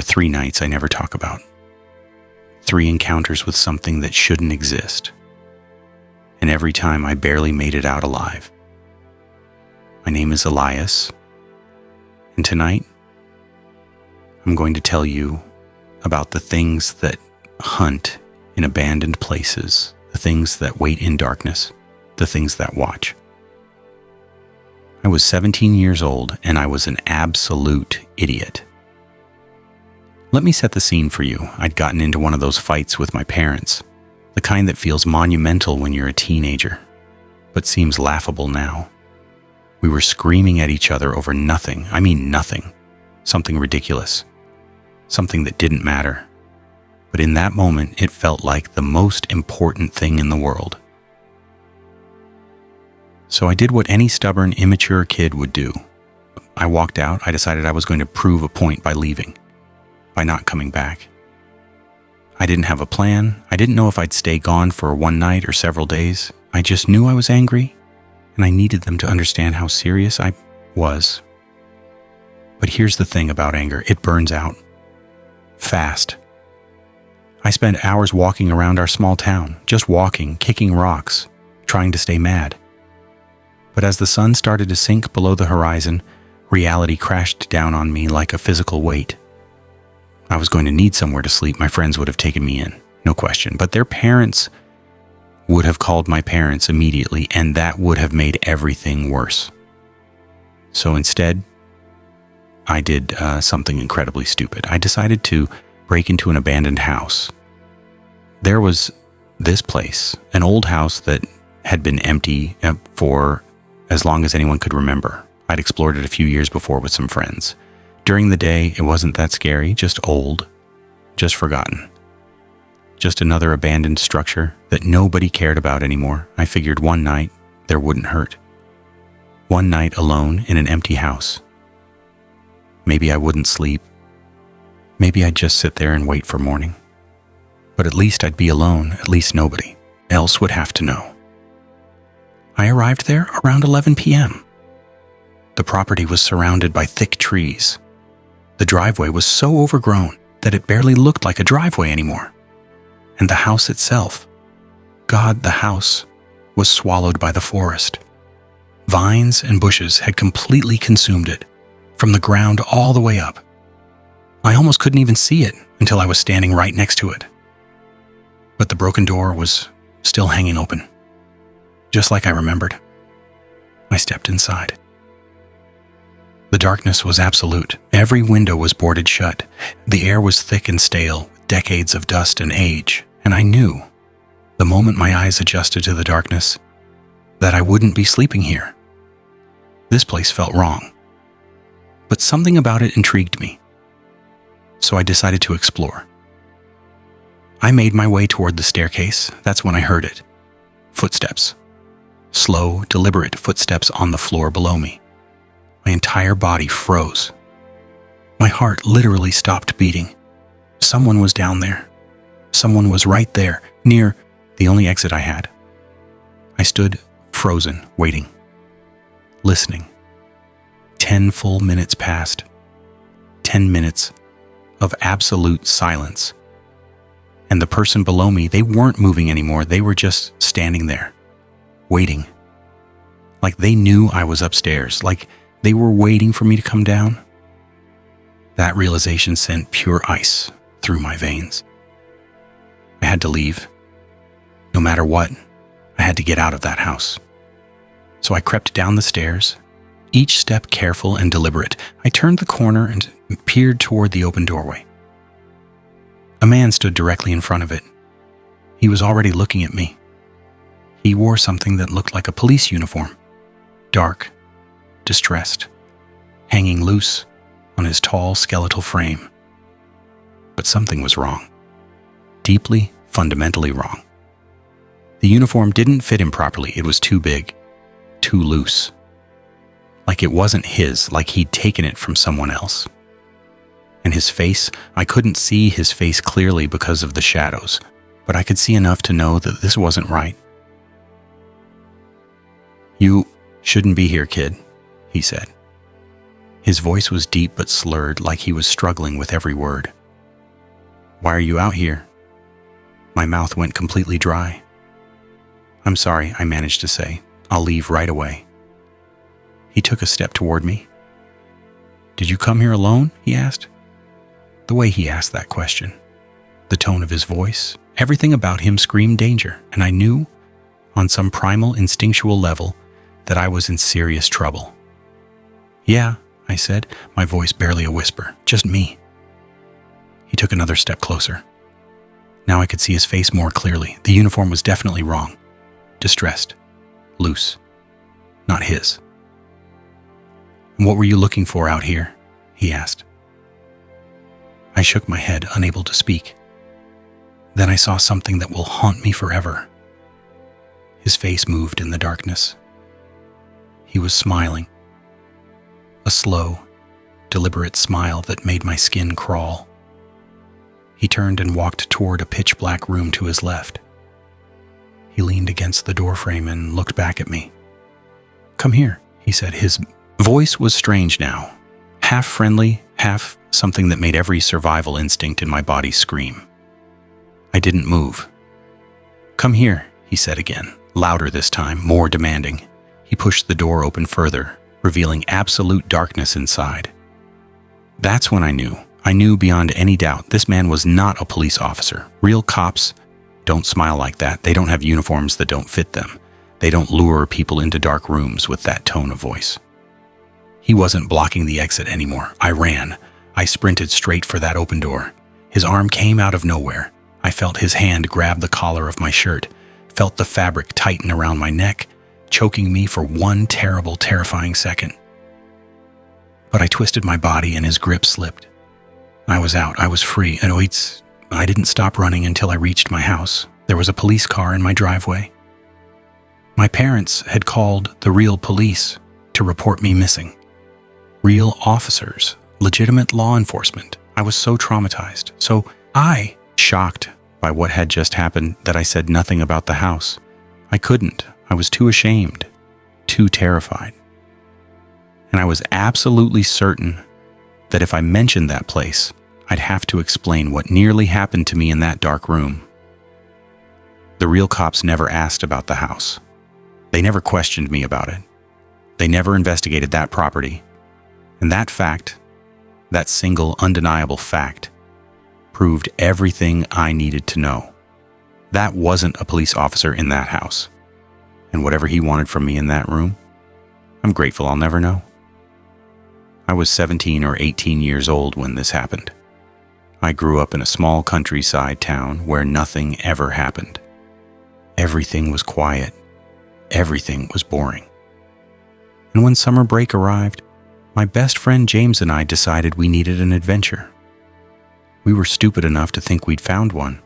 are 3 nights I never talk about. 3 encounters with something that shouldn't exist. And every time I barely made it out alive. My name is Elias, and tonight I'm going to tell you about the things that hunt in abandoned places, the things that wait in darkness, the things that watch. I was 17 years old and I was an absolute idiot. Let me set the scene for you. I'd gotten into one of those fights with my parents, the kind that feels monumental when you're a teenager, but seems laughable now. We were screaming at each other over nothing. I mean nothing. Something ridiculous. Something that didn't matter. But in that moment, it felt like the most important thing in the world. So I did what any stubborn, immature kid would do. I walked out. I decided I was going to prove a point by leaving, by not coming back. I didn't have a plan. I didn't know if I'd stay gone for one night or several days. I just knew I was angry, and I needed them to understand how serious I was. But here's the thing about anger. It burns out. Fast. I spent hours walking around our small town, just walking, kicking rocks, trying to stay mad. But as the sun started to sink below the horizon, reality crashed down on me like a physical weight. I was going to need somewhere to sleep. My friends would have taken me in, no question. But their parents would have called my parents immediately, and that would have made everything worse. So instead, I did something incredibly stupid. I decided to break into an abandoned house. There was this place, an old house that had been empty for as long as anyone could remember. I'd explored it a few years before with some friends. During the day, it wasn't that scary, just old, just forgotten. Just another abandoned structure that nobody cared about anymore. I figured one night there wouldn't hurt. One night alone in an empty house. Maybe I wouldn't sleep. Maybe I'd just sit there and wait for morning. But at least I'd be alone, at least nobody else would have to know. I arrived there around 11 p.m. The property was surrounded by thick trees. The driveway was so overgrown that it barely looked like a driveway anymore. And the house itself, God, the house, was swallowed by the forest. Vines and bushes had completely consumed it, from the ground all the way up. I almost couldn't even see it until I was standing right next to it. But the broken door was still hanging open, just like I remembered. I stepped inside. The darkness was absolute. Every window was boarded shut. The air was thick and stale, with decades of dust and age, and I knew, the moment my eyes adjusted to the darkness, that I wouldn't be sleeping here. This place felt wrong, but something about it intrigued me. So I decided to explore. I made my way toward the staircase. That's when I heard it. Footsteps. Slow, deliberate footsteps on the floor below me. My entire body froze. My heart literally stopped beating. Someone was down there. Someone was right there, near the only exit I had. I stood frozen, waiting, listening. 10 full minutes passed. 10 minutes of absolute silence. And the person below me, they weren't moving anymore. They were just standing there, waiting. Like they knew I was upstairs, like they were waiting for me to come down. That realization sent pure ice through my veins. I had to leave. No matter what, I had to get out of that house. So I crept down the stairs, each step careful and deliberate. I turned the corner and peered toward the open doorway. A man stood directly in front of it. He was already looking at me. He wore something that looked like a police uniform. Dark, distressed, hanging loose on his tall skeletal frame. But something was wrong. Deeply, fundamentally wrong. The uniform didn't fit him properly. It was too big, too loose. Like it wasn't his, like he'd taken it from someone else. And his face, I couldn't see his face clearly because of the shadows, but I could see enough to know that this wasn't right. "You shouldn't be here, kid," he said. His voice was deep but slurred, like he was struggling with every word. "Why are you out here?" My mouth went completely dry. "I'm sorry," I managed to say. "I'll leave right away." He took a step toward me. "Did you come here alone?" he asked. The way he asked that question, the tone of his voice, everything about him screamed danger, and I knew, on some primal, instinctual level, that I was in serious trouble. "Yeah," I said, my voice barely a whisper. "Just me." He took another step closer. Now I could see his face more clearly. The uniform was definitely wrong. Distressed. Loose. Not his. "And what were you looking for out here?" he asked. I shook my head, unable to speak. Then I saw something that will haunt me forever. His face moved in the darkness. He was smiling. A slow, deliberate smile that made my skin crawl. He turned and walked toward a pitch-black room to his left. He leaned against the doorframe and looked back at me. "Come here," he said. His voice was strange now, half friendly, half something that made every survival instinct in my body scream. I didn't move. "Come here," he said again, louder this time, more demanding. He pushed the door open further, revealing absolute darkness inside. That's when I knew beyond any doubt this man was not a police officer. Real cops don't smile like that. They don't have uniforms that don't fit them. They don't lure people into dark rooms with that tone of voice. He wasn't blocking the exit anymore. I ran. I sprinted straight for that open door. His arm came out of nowhere. I felt his hand grab the collar of my shirt, felt the fabric tighten around my neck, choking me for one terrible, terrifying second. But I twisted my body and his grip slipped. I was out. I was free. And I didn't stop running until I reached my house. There was a police car in my driveway. My parents had called the real police to report me missing. Real officers, legitimate law enforcement. I was so traumatized. So shocked by what had just happened, that I said nothing about the house. I couldn't. I was too ashamed, too terrified. And I was absolutely certain that if I mentioned that place, I'd have to explain what nearly happened to me in that dark room. The real cops never asked about the house. They never questioned me about it. They never investigated that property. And that fact, that single undeniable fact, proved everything I needed to know. That wasn't a police officer in that house. And whatever he wanted from me in that room, I'm grateful I'll never know. I was 17 or 18 years old when this happened. I grew up in a small countryside town where nothing ever happened. Everything was quiet. Everything was boring. And when summer break arrived, my best friend James and I decided we needed an adventure. We were stupid enough to think we'd found one.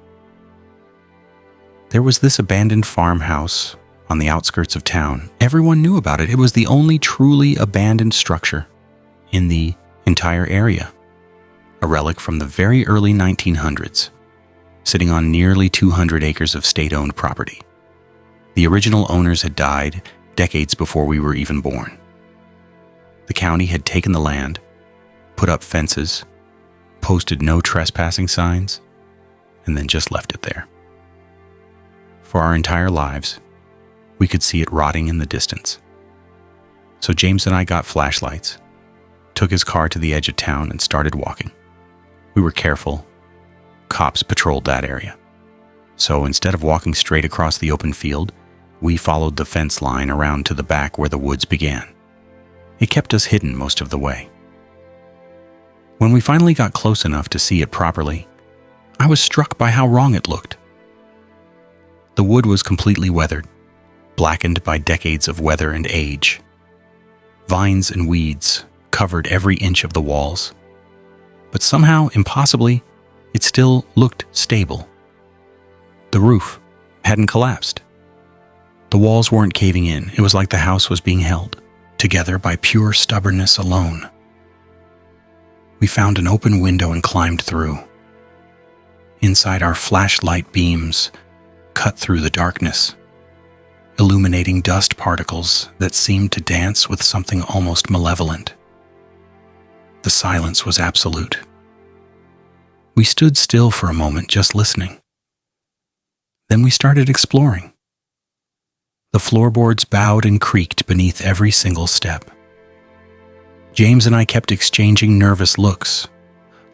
There was this abandoned farmhouse on the outskirts of town. Everyone knew about it. It was the only truly abandoned structure in the entire area. A relic from the very early 1900s, sitting on nearly 200 acres of state-owned property. The original owners had died decades before we were even born. The county had taken the land, put up fences, posted no trespassing signs, and then just left it there. For our entire lives, we could see it rotting in the distance. So James and I got flashlights, took his car to the edge of town, and started walking. We were careful. Cops patrolled that area. So instead of walking straight across the open field, we followed the fence line around to the back where the woods began. It kept us hidden most of the way. When we finally got close enough to see it properly, I was struck by how wrong it looked. The wood was completely weathered, blackened by decades of weather and age. Vines and weeds covered every inch of the walls. But somehow, impossibly, it still looked stable. The roof hadn't collapsed. The walls weren't caving in. It was like the house was being held together by pure stubbornness alone. We found an open window and climbed through. Inside, our flashlight beams cut through the darkness, illuminating dust particles that seemed to dance with something almost malevolent. The silence was absolute. We stood still for a moment, just listening. Then we started exploring. The floorboards bowed and creaked beneath every single step. James and I kept exchanging nervous looks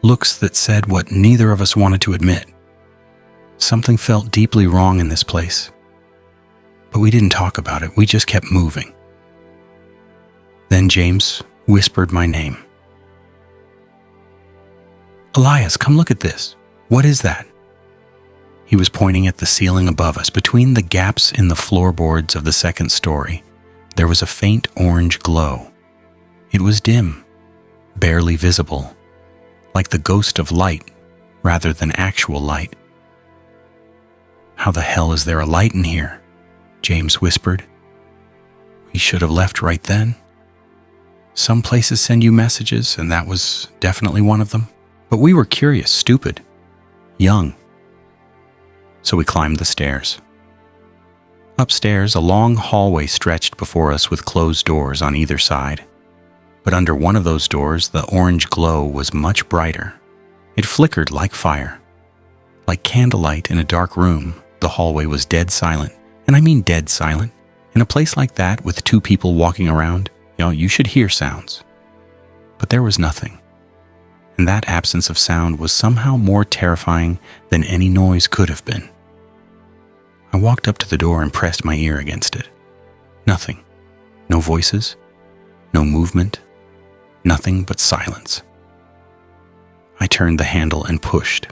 that said what neither of us wanted to admit. Something felt deeply wrong in this place. But we didn't talk about it, we just kept moving. Then James whispered my name. "Elias, come look at this. What is that?" He was pointing at the ceiling above us. Between the gaps in the floorboards of the second story, there was a faint orange glow. It was dim, barely visible, like the ghost of light rather than actual light. "How the hell is there a light in here?" James whispered. "We should have left right then. Some places send you messages, and that was definitely one of them. But we were curious, stupid, young. So we climbed the stairs. Upstairs, a long hallway stretched before us with closed doors on either side. But under one of those doors, the orange glow was much brighter. It flickered like fire. Like candlelight in a dark room, the hallway was dead silent. And I mean dead silent. In a place like that, with two people walking around, you should hear sounds. But there was nothing. And that absence of sound was somehow more terrifying than any noise could have been. I walked up to the door and pressed my ear against it. Nothing. No voices. No movement. Nothing but silence. I turned the handle and pushed.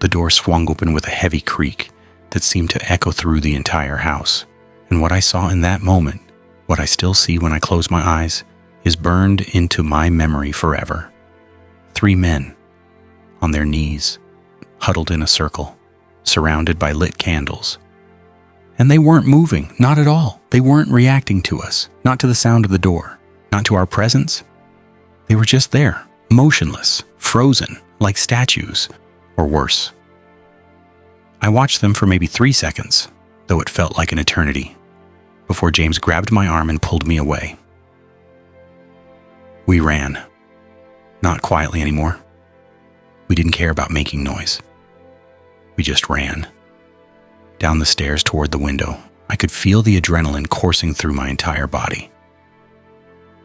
The door swung open with a heavy creak that seemed to echo through the entire house. And what I saw in that moment, what I still see when I close my eyes, is burned into my memory forever. 3 men, on their knees, huddled in a circle, surrounded by lit candles. And they weren't moving, not at all. They weren't reacting to us, not to the sound of the door, not to our presence. They were just there, motionless, frozen, like statues, or worse. I watched them for maybe 3 seconds, though it felt like an eternity, before James grabbed my arm and pulled me away. We ran. Not quietly anymore. We didn't care about making noise. We just ran. Down the stairs toward the window, I could feel the adrenaline coursing through my entire body.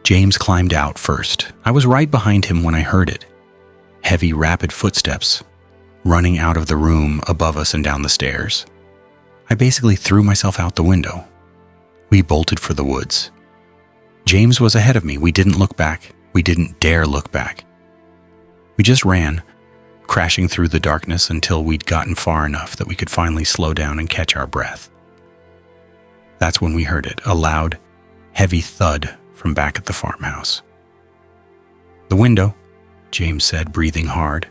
James climbed out first. I was right behind him when I heard it. Heavy, rapid footsteps, running out of the room above us and down the stairs. I basically threw myself out the window. We bolted for the woods. James was ahead of me. We didn't look back. We didn't dare look back. We just ran, crashing through the darkness until we'd gotten far enough that we could finally slow down and catch our breath. That's when we heard it, a loud, heavy thud from back at the farmhouse. "The window," James said, breathing hard.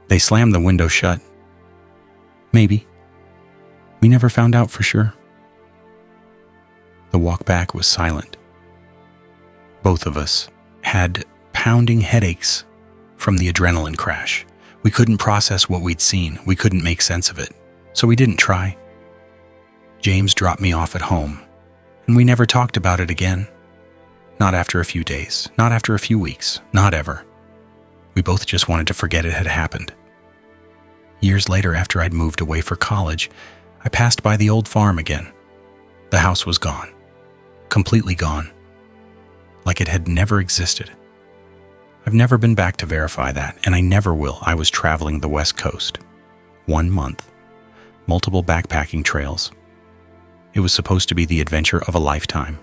"They slammed the window shut." "Maybe. We never found out for sure." The walk back was silent. Both of us had pounding headaches from the adrenaline crash. We couldn't process what we'd seen. We couldn't make sense of it. So we didn't try. James dropped me off at home, and we never talked about it again. Not after a few days, not after a few weeks, not ever. We both just wanted to forget it had happened. Years later, after I'd moved away for college, I passed by the old farm again. The house was gone. Completely gone. Like it had never existed. I've never been back to verify that, and I never will. I was traveling the West Coast. 1 month. Multiple backpacking trails. It was supposed to be the adventure of a lifetime.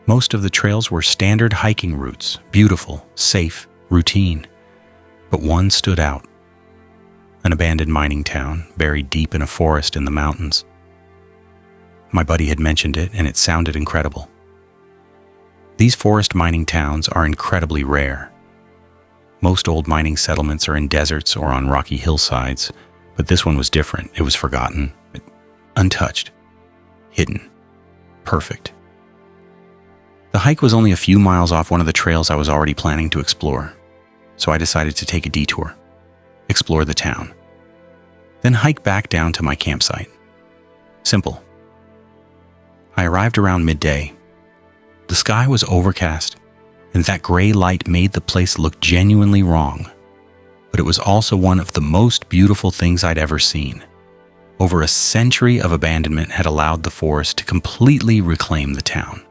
Most of the trails were standard hiking routes, beautiful, safe, routine. But one stood out. An abandoned mining town, buried deep in a forest in the mountains. My buddy had mentioned it, and it sounded incredible. These forest mining towns are incredibly rare. Most old mining settlements are in deserts or on rocky hillsides, but this one was different. It was forgotten, untouched, hidden, perfect. The hike was only a few miles off one of the trails I was already planning to explore, so I decided to take a detour, explore the town, then hike back down to my campsite. Simple. I arrived around midday. The sky was overcast, and that gray light made the place look genuinely wrong. But it was also one of the most beautiful things I'd ever seen. Over a century of abandonment had allowed the forest to completely reclaim the town.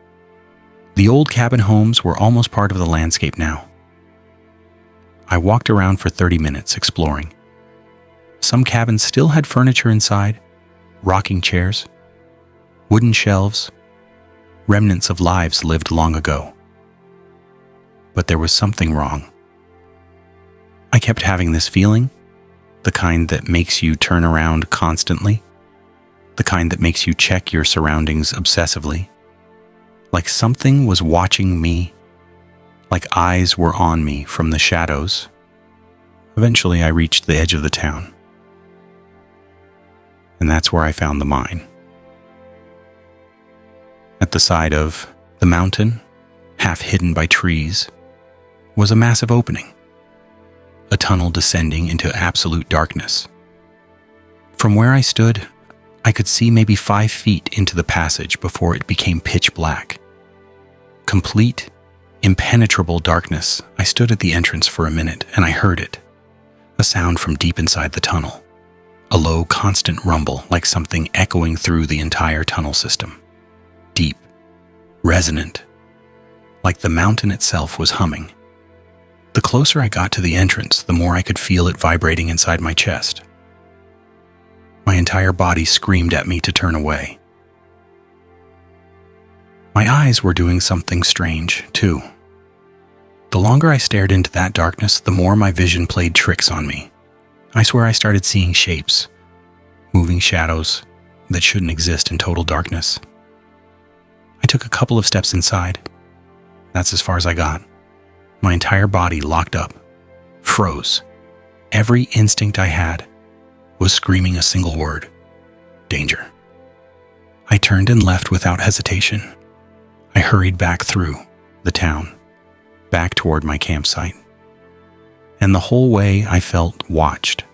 The old cabin homes were almost part of the landscape now. I walked around for 30 minutes exploring. Some cabins still had furniture inside, rocking chairs, wooden shelves, remnants of lives lived long ago. But there was something wrong. I kept having this feeling, the kind that makes you turn around constantly, the kind that makes you check your surroundings obsessively, like something was watching me, like eyes were on me from the shadows. Eventually, I reached the edge of the town, and that's where I found the mine. At the side of the mountain, half hidden by trees, was a massive opening, a tunnel descending into absolute darkness. From where I stood, I could see maybe 5 feet into the passage before it became pitch black. Complete, impenetrable darkness. I stood at the entrance for a minute and I heard it, a sound from deep inside the tunnel, a low, constant rumble like something echoing through the entire tunnel system. Deep, resonant, like the mountain itself was humming. The closer I got to the entrance, the more I could feel it vibrating inside my chest. My entire body screamed at me to turn away. My eyes were doing something strange, too. The longer I stared into that darkness, the more my vision played tricks on me. I swear I started seeing shapes, moving shadows that shouldn't exist in total darkness. I took a couple of steps inside. That's as far as I got. My entire body locked up, froze. Every instinct I had was screaming a single word: danger. I turned and left without hesitation. I hurried back through the town, back toward my campsite. And the whole way I felt watched.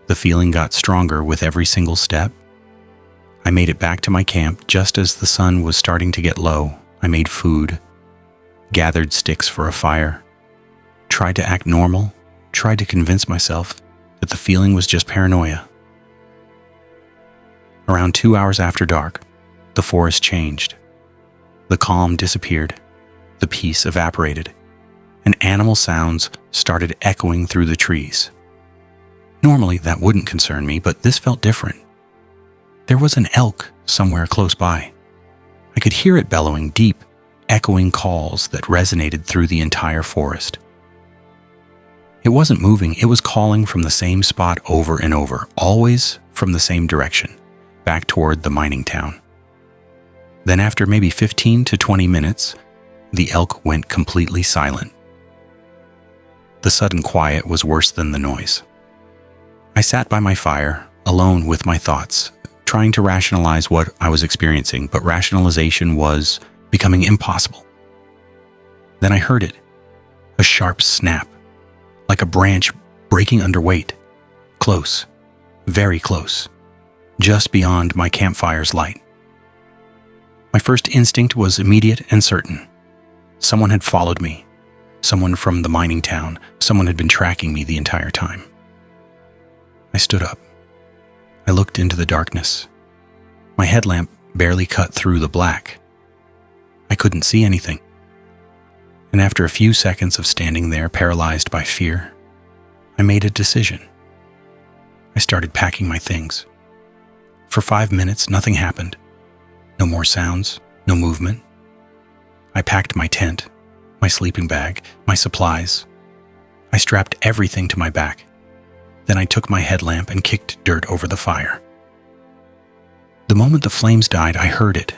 The feeling got stronger with every single step. I made it back to my camp just as the sun was starting to get low. I made food, gathered sticks for a fire, tried to act normal, tried to convince myself that the feeling was just paranoia. Around 2 hours after dark, the forest changed. The calm disappeared, the peace evaporated, and animal sounds started echoing through the trees. Normally, that wouldn't concern me, but this felt different. There was an elk somewhere close by. I could hear it bellowing deep, echoing calls that resonated through the entire forest. It wasn't moving, it was calling from the same spot over and over, always from the same direction, back toward the mining town. Then after maybe 15 to 20 minutes, the elk went completely silent. The sudden quiet was worse than the noise. I sat by my fire, alone with my thoughts, trying to rationalize what I was experiencing, but rationalization was becoming impossible. Then I heard it, a sharp snap, like a branch breaking under weight, close, very close, just beyond my campfire's light. My first instinct was immediate and certain. Someone had followed me, someone from the mining town, someone had been tracking me the entire time. I stood up. I looked into the darkness. My headlamp barely cut through the black. I couldn't see anything. And after a few seconds of standing there, paralyzed by fear, I made a decision. I started packing my things. For 5 minutes, nothing happened. No more sounds, no movement. I packed my tent, my sleeping bag, my supplies. I strapped everything to my back. Then I took my headlamp and kicked dirt over the fire. The moment the flames died, I heard it.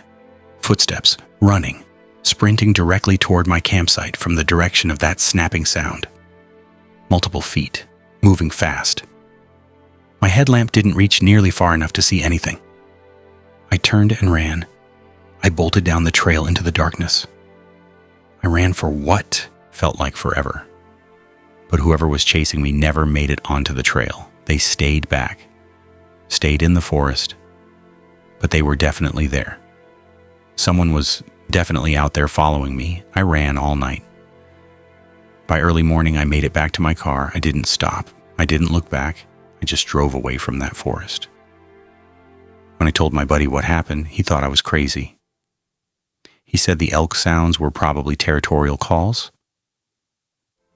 Footsteps, running, sprinting directly toward my campsite from the direction of that snapping sound. Multiple feet, moving fast. My headlamp didn't reach nearly far enough to see anything. I turned and ran. I bolted down the trail into the darkness. I ran for what felt like forever. But whoever was chasing me never made it onto the trail. They stayed back, stayed in the forest, but they were definitely there. Someone was Definitely out there following me. I ran all night. By early morning, I made it back to my car. I didn't stop. I didn't look back. I just drove away from that forest. When I told my buddy what happened, he thought I was crazy. He said the elk sounds were probably territorial calls.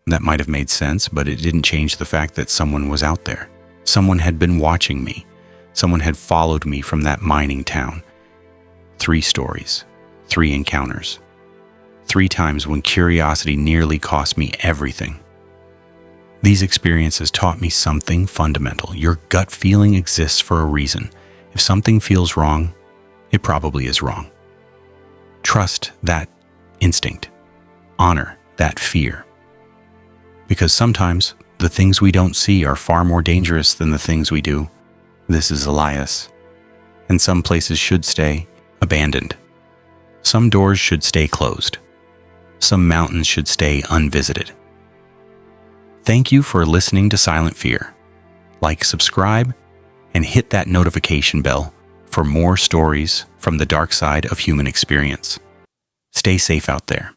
That might have made sense, but it didn't change the fact that someone was out there. Someone had been watching me. Someone had followed me from that mining town. 3 stories, 3 encounters, 3 times when curiosity nearly cost me everything. These experiences taught me something fundamental. Your gut feeling exists for a reason. If something feels wrong, it probably is wrong. Trust that instinct. Honor that fear. Because sometimes the things we don't see are far more dangerous than the things we do. This is Elias. And some places should stay abandoned. Some doors should stay closed. Some mountains should stay unvisited. Thank you for listening to Silent Fear. Like, subscribe, and hit that notification bell for more stories from the dark side of human experience. Stay safe out there.